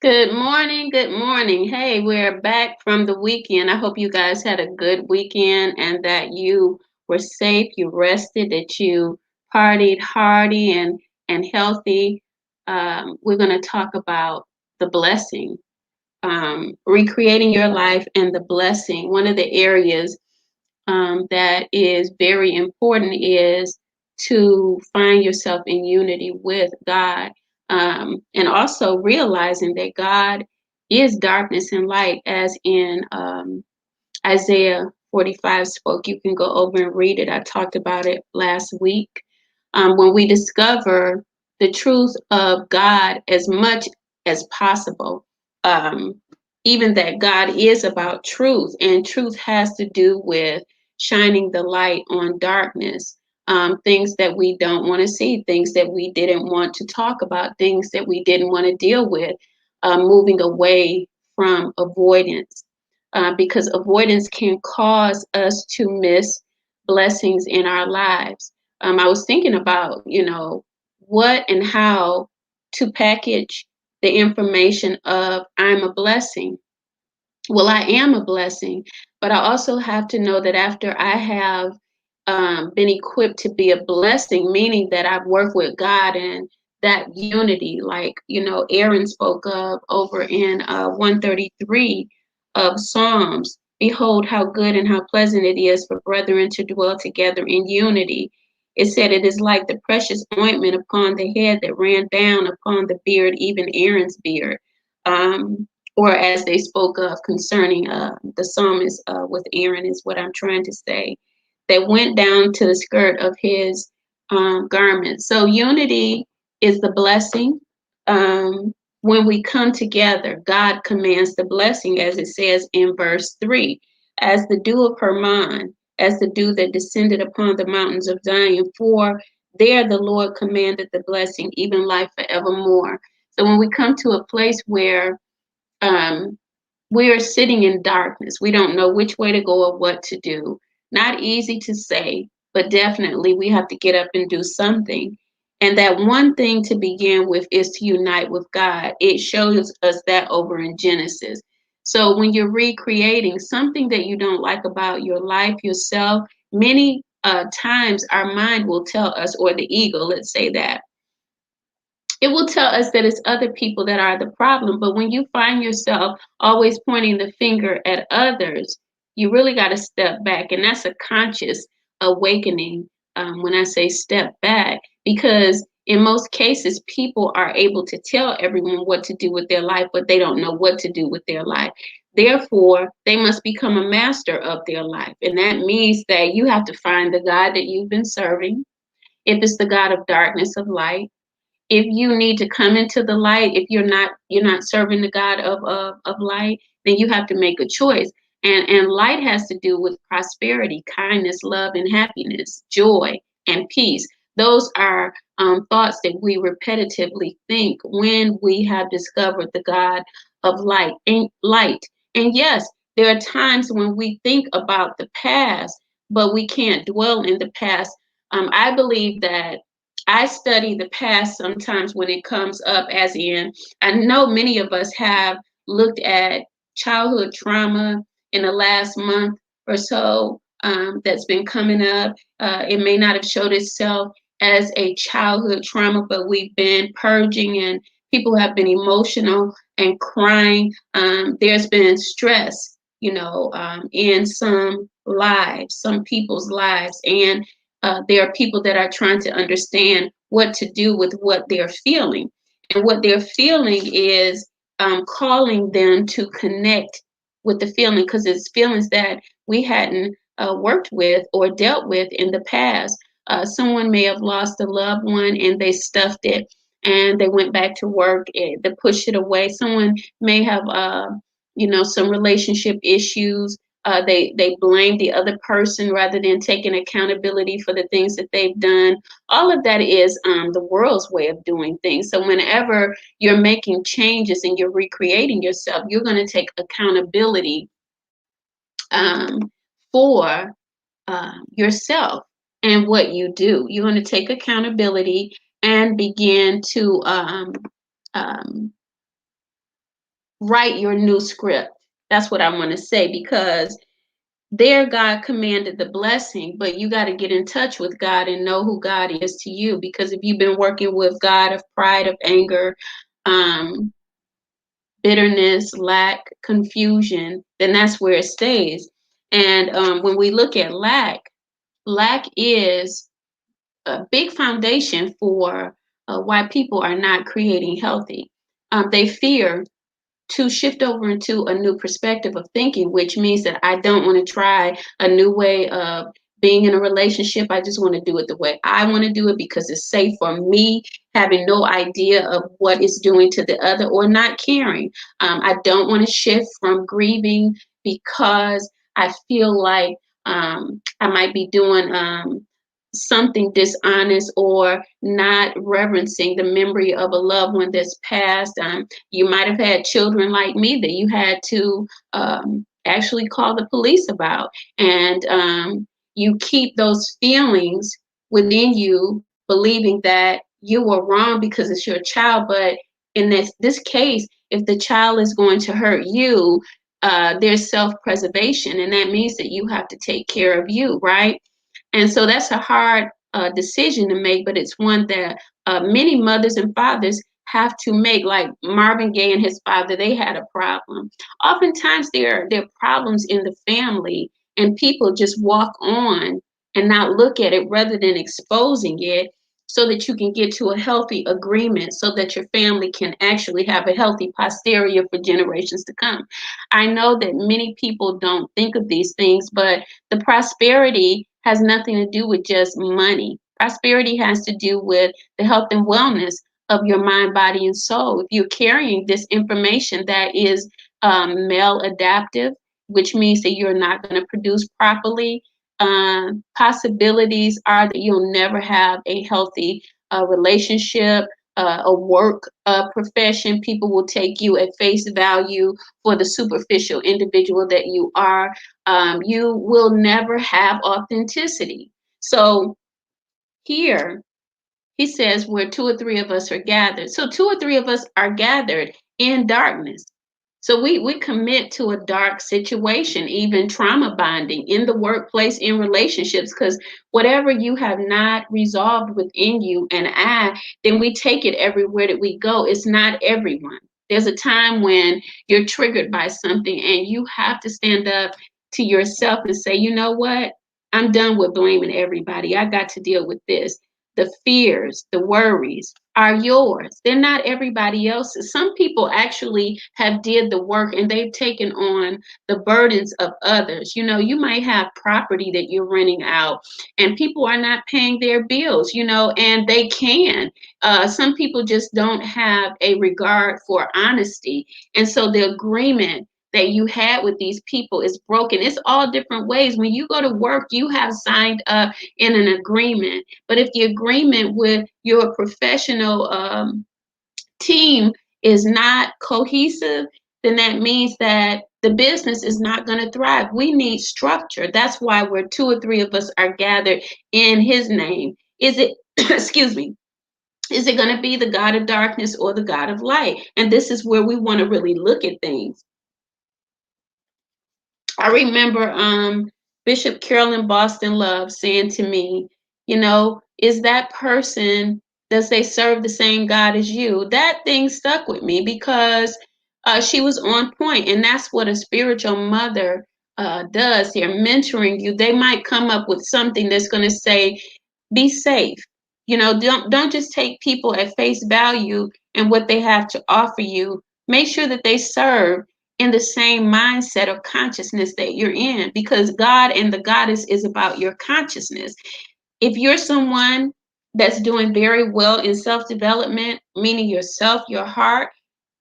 Good morning. Good morning. Hey, we're back from the weekend. I hope you guys had a good weekend and that you were safe, you rested, that you partied hardy and healthy. We're going to talk about the blessing, recreating your life and the blessing. One of the areas that is very important is to find yourself in unity with God, and also realizing that God is darkness and light, as in Isaiah 45 spoke. You can go over and read it. I talked about it last week. When we discover the truth of God as much as possible, um, even that God is about truth, and truth has to do with shining the light on darkness, things that we don't want to see, things that we didn't want to talk about, things that we didn't want to deal with, moving away from avoidance, because avoidance can cause us to miss blessings in our lives. I was thinking about, what and how to package the information of I'm a blessing. Well, I am a blessing, but I also have to know that after I have been equipped to be a blessing, meaning that I've worked with God and that unity, like, Aaron spoke of over in 133 of Psalms. Behold, how good and how pleasant it is for brethren to dwell together in unity. It said it is like the precious ointment upon the head that ran down upon the beard, even Aaron's beard. Or as they spoke of concerning the psalmist with Aaron, is what I'm trying to say, that went down to the skirt of his garment. So unity is the blessing. Um, when we come together, God commands the blessing, as it says in verse 3, as the dew of Hermon, as the dew that descended upon the mountains of Zion, for there the Lord commanded the blessing, even life forevermore. So when we come to a place where um, we are sitting in darkness. We don't know which way to go or what to do. Not easy to say, but definitely we have to get up and do something. And that one thing to begin with is to unite with God. It shows us that over in Genesis. So when you're recreating something that you don't like about your life, yourself, many times our mind will tell us, or the ego, let's say that, it will tell us that it's other people that are the problem. But when you find yourself always pointing the finger at others, you really got to step back. And that's a conscious awakening, when I say step back, because in most cases, people are able to tell everyone what to do with their life, but they don't know what to do with their life. Therefore, they must become a master of their life. And that means that you have to find the God that you've been serving. If it's the God of darkness, of light, if you need to come into the light, if you're not serving the God of light, then you have to make a choice. And light has to do with prosperity, kindness, love, and happiness, joy, and peace. Those are thoughts that we repetitively think when we have discovered the God of light. And yes, there are times when we think about the past, but we can't dwell in the past. I believe that I study the past sometimes when it comes up, as in, I know many of us have looked at childhood trauma in the last month or so, that's been coming up. It may not have showed itself as a childhood trauma, but we've been purging, and people have been emotional and crying. There's been stress, in some lives, some people's lives. And there are people that are trying to understand what to do with what they're feeling. And what they're feeling is calling them to connect with the feeling, because it's feelings that we hadn't worked with or dealt with in the past. Someone may have lost a loved one and they stuffed it and they went back to work, they pushed it away. Someone may have, some relationship issues. They blame the other person rather than taking accountability for the things that they've done. All of that is the world's way of doing things. So whenever you're making changes and you're recreating yourself, you're going to take accountability um, for yourself and what you do. You're going to take accountability and begin to um, write your new script. That's what I want to say, because there God commanded the blessing, but you got to get in touch with God and know who God is to you. Because if you've been working with God of pride, of anger, um, bitterness, lack, confusion, then that's where it stays. And when we look at lack, lack is a big foundation for why people are not creating healthy. They fear to shift over into a new perspective of thinking, which means that I don't want to try a new way of being in a relationship. I just want to do it the way I want to do it because it's safe for me, having no idea of what it's doing to the other or not caring. I don't want to shift from grieving because I feel like I might be doing something dishonest or not reverencing the memory of a loved one that's passed. You might have had children like me that you had to actually call the police about. And you keep those feelings within you, believing that you were wrong because it's your child. But in this case, if the child is going to hurt you, there's self-preservation. And that means that you have to take care of you, right? And so that's a hard decision to make, but it's one that many mothers and fathers have to make. Like Marvin Gaye and his father, they had a problem. Oftentimes there are problems in the family, and people just walk on and not look at it rather than exposing it so that you can get to a healthy agreement so that your family can actually have a healthy posterior for generations to come. I know that many people don't think of these things, but the prosperity has nothing to do with just money. Prosperity has to do with the health and wellness of your mind, body, and soul. If you're carrying this information that is maladaptive, which means that you're not going to produce properly, possibilities are that you'll never have a healthy relationship, a work profession. People will take you at face value for the superficial individual that you are. You will never have authenticity. So here he says, where two or three of us are gathered. So two or three of us are gathered in darkness. So we commit to a dark situation, even trauma bonding in the workplace, in relationships, because whatever you have not resolved within you and then we take it everywhere that we go. It's not everyone. There's a time when you're triggered by something and you have to stand up to yourself and say, you know what? I'm done with blaming everybody. I got to deal with this. The fears, the worries are yours. They're not everybody else's. Some people actually have did the work and they've taken on the burdens of others. You know, you might have property that you're renting out and people are not paying their bills, and they can. Some people just don't have a regard for honesty. And so the agreement that you had with these people is broken. It's all different ways. When you go to work, you have signed up in an agreement. But if the agreement with your professional team is not cohesive, then that means that the business is not going to thrive. We need structure. That's why where two or three of us are gathered in his name. Is it, excuse me, is it going to be the God of darkness or the God of light? And this is where we want to really look at things. I remember Bishop Carolyn Boston Love saying to me, is that person, does they serve the same God as you? That thing stuck with me because she was on point. And that's what a spiritual mother does here, mentoring you. They might come up with something that's going to say, be safe. Don't just take people at face value and what they have to offer you. Make sure that they serve in the same mindset of consciousness that you're in, because God and the goddess is about your consciousness. If you're someone that's doing very well in self-development, meaning yourself, your heart,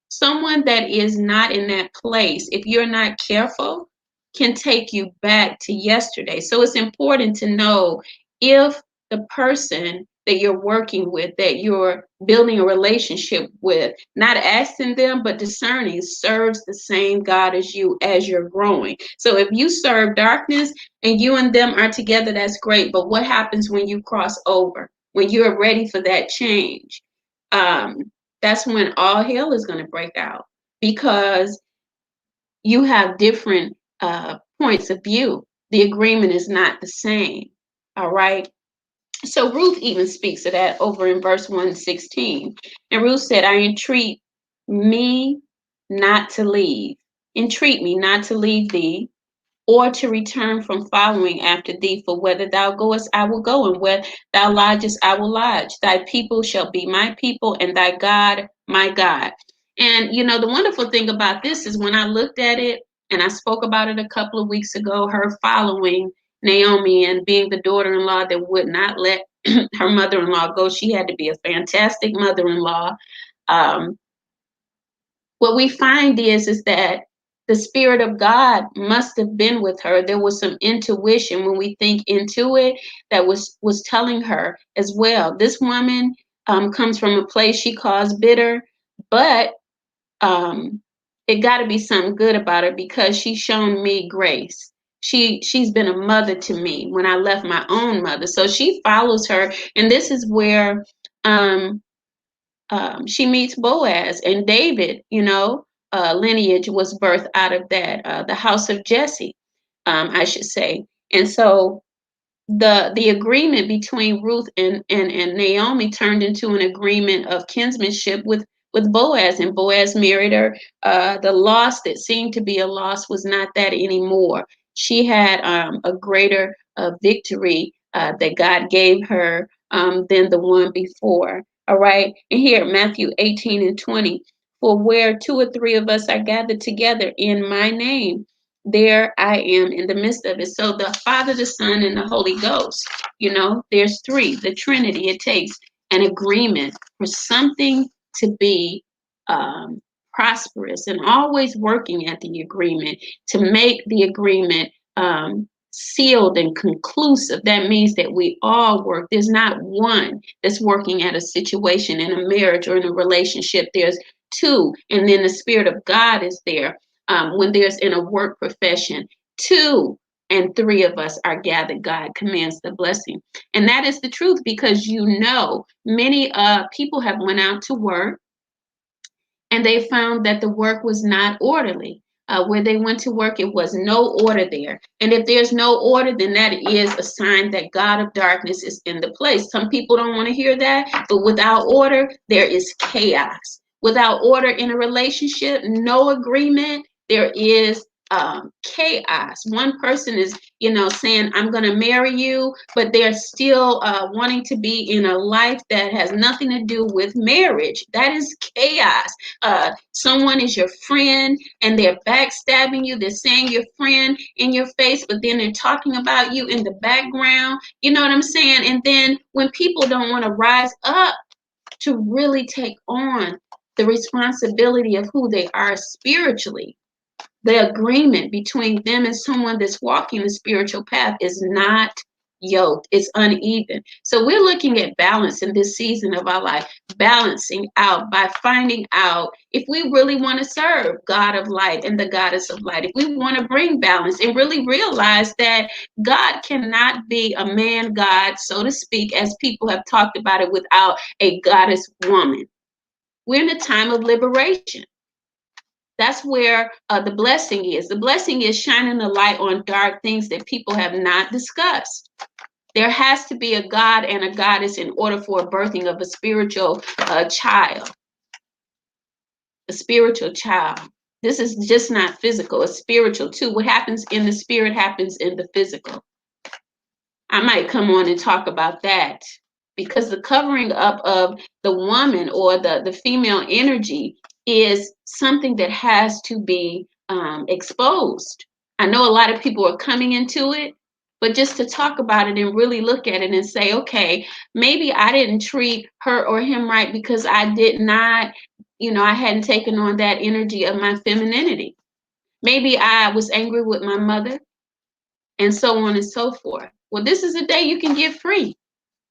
someone that is not in that place, if you're not careful, can take you back to yesterday. So it's important to know if the person that you're working with, that you're building a relationship with, not asking them, but discerning, serves the same God as you as you're growing. So if you serve darkness and you and them are together, that's great. But what happens when you cross over, when you're ready for that change? That's when all hell is going to break out, because you have different points of view. The agreement is not the same. All right. So Ruth even speaks of that over in verse 116. And Ruth said, I entreat me not to leave. Entreat me not to leave thee, or to return from following after thee. For whether thou goest, I will go, and where thou lodgest, I will lodge. Thy people shall be my people, and thy God my God. And the wonderful thing about this is when I looked at it, and I spoke about it a couple of weeks ago, her following Naomi and being the daughter-in-law that would not let her mother-in-law go. She had to be a fantastic mother-in-law. Um, what we find is that the Spirit of God must have been with her. There was some intuition when we think into it that was telling her as well. This woman comes from a place she calls bitter, but it got to be something good about her because she's shown me grace. She's been a mother to me when I left my own mother. So she follows her, and this is where she meets Boaz, and David, lineage was birthed out of that, the house of Jesse, I should say. And so the agreement between Ruth and Naomi turned into an agreement of kinsmanship with Boaz, and Boaz married her. The loss that seemed to be a loss was not that anymore. She had a greater victory that God gave her than the one before. All right. And here, Matthew 18 and 20, for where two or three of us are gathered together in my name, there I am in the midst of it. So the Father, the Son, and the Holy Ghost, there's three, the Trinity. It takes an agreement for something to be prosperous, and always working at the agreement to make the agreement sealed and conclusive. That means that we all work. There's not one that's working at a situation in a marriage or in a relationship. There's two, and then the Spirit of God is there. When there's in a work profession, two and three of us are gathered, God commands the blessing. And that is the truth, because many people have went out to work, and they found that the work was not orderly. Where they went to work, it was no order there. And if there's no order, then that is a sign that God of darkness is in the place. Some people don't want to hear that, but without order, there is chaos. Without order in a relationship, no agreement, there is chaos. One person is, saying, I'm going to marry you, but they're still wanting to be in a life that has nothing to do with marriage. That is chaos. Someone is your friend and they're backstabbing you. They're saying your friend in your face, but then they're talking about you in the background. You know what I'm saying? And then when people don't want to rise up to really take on the responsibility of who they are spiritually, the agreement between them and someone that's walking the spiritual path is not yoked. It's uneven. So we're looking at balance in this season of our life, balancing out by finding out if we really want to serve God of light and the goddess of light, if we want to bring balance and really realize that God cannot be a man God, so to speak, as people have talked about it, without a goddess woman. We're in a time of liberation. That's where the blessing is. The blessing is shining the light on dark things that people have not discussed. There has to be a God and a goddess in order for a birthing of a spiritual child. A spiritual child. This is just not physical, it's spiritual too. What happens in the spirit happens in the physical. I might come on and talk about that, because the covering up of the woman or the female energy is something that has to be exposed. I know a lot of people are coming into it, but just to talk about it and really look at it and say, okay, maybe I didn't treat her or him right because I did not, I hadn't taken on that energy of my femininity. Maybe I was angry with my mother, and so on and so forth. Well, this is a day you can get free,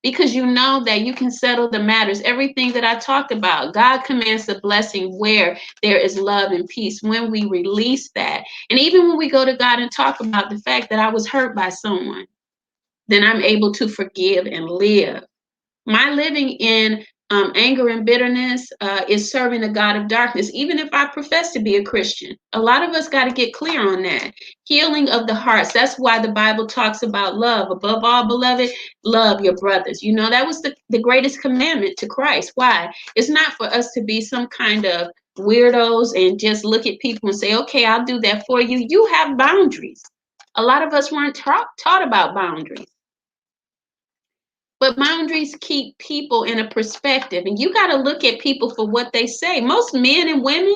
because you know that you can settle the matters. Everything that I talked about, God commands the blessing where there is love and peace, when we release that. And even when we go to God and talk about the fact that I was hurt by someone, then I'm able to forgive and live. My living in anger and bitterness is serving the God of darkness, even if I profess to be a Christian. A lot of us got to get clear on that. Healing of the hearts. That's why the Bible talks about love. Above all, beloved, love your brothers. You know, that was the greatest commandment to Christ. Why? It's not for us to be some kind of weirdos and just look at people and say, okay, I'll do that for you. You have boundaries. A lot of us weren't taught about boundaries. But boundaries keep people in a perspective, and you got to look at people for what they say. Most men and women,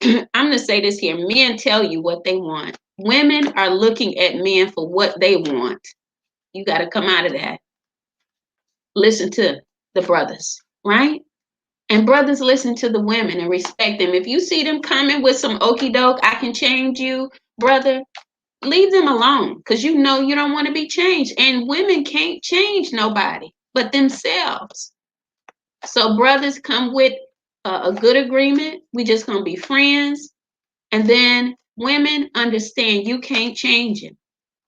I'm going to say this here, men tell you what they want. Women are looking at men for what they want. You got to come out of that. Listen to the brothers, right? And brothers listen to the women and respect them. If you see them coming with some okey doke, I can change you, brother, leave them alone, because you know you don't want to be changed. And women can't change nobody but themselves. So brothers, come with a good agreement. We just gonna be friends. And then women, understand you can't change it.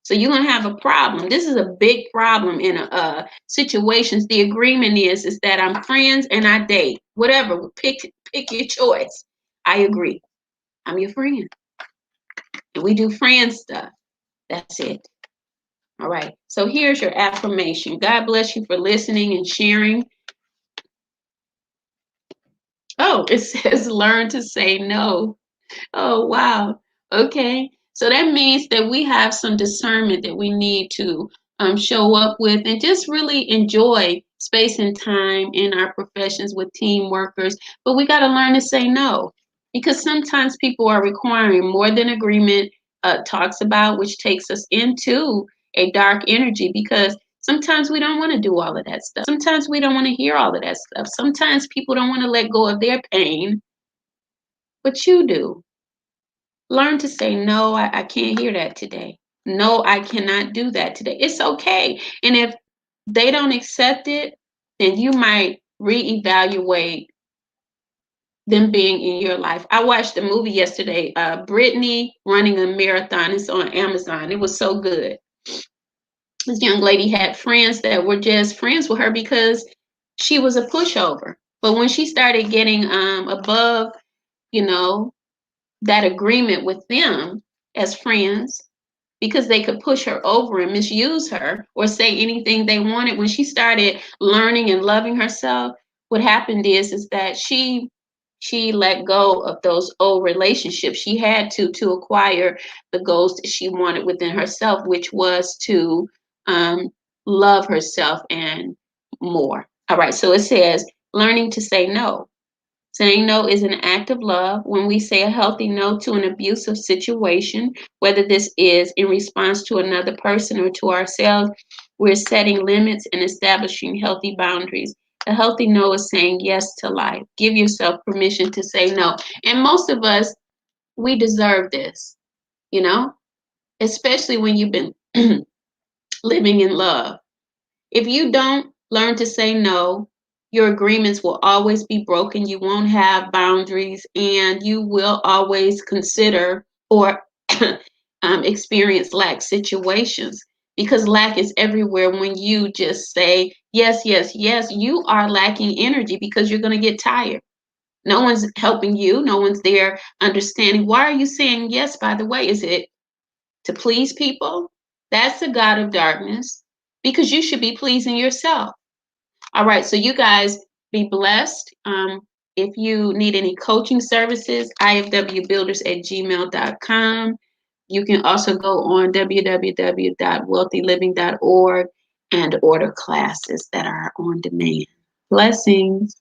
So you're gonna have a problem. This is a big problem in situations. The agreement is that I'm friends and I date. Whatever, pick your choice. I agree. I'm your friend. And we do friend stuff. That's it. All right. So here's your affirmation. God bless you for listening and sharing. Oh, it says learn to say no. Oh, wow. Okay. So that means that we have some discernment that we need to show up with and just really enjoy space and time in our professions with team workers. But we got to learn to say no, because sometimes people are requiring more than agreement talks about, which takes us into a dark energy, because sometimes we don't want to do all of that stuff. Sometimes we don't want to hear all of that stuff. Sometimes people don't want to let go of their pain, but you do. Learn to say, no, I can't hear that today. No, I cannot do that today. It's okay. And if they don't accept it, then you might reevaluate them being in your life. I watched a movie yesterday, Brittany Running a Marathon. It's on Amazon. It was so good. This young lady had friends that were just friends with her because she was a pushover. But when she started getting above, you know, that agreement with them as friends, because they could push her over and misuse her or say anything they wanted. When she started learning and loving herself, what happened is that she let go of those old relationships. She had to acquire the goals that she wanted within herself, which was to um, love herself and more. All right, so it says learning to say no. Saying no is an act of love. When we say a healthy no to an abusive situation, whether this is in response to another person or to ourselves, we're setting limits and establishing healthy boundaries. A healthy no is saying yes to life. Give yourself permission to say no. And most of us, we deserve this, you know, especially when you've been living in love. If you don't learn to say no, your agreements will always be broken. You won't have boundaries, and you will always consider or experience lack situations, because lack is everywhere. When you just say yes, yes, yes, you are lacking energy because you're going to get tired. No one's helping you. No one's there understanding. Why are you saying yes, by the way? Is it to please people? That's the God of darkness, because you should be pleasing yourself. All right, so you guys be blessed. If you need any coaching services, ifwbuilders@gmail.com. You can also go on www.wealthyliving.org and order classes that are on demand. Blessings.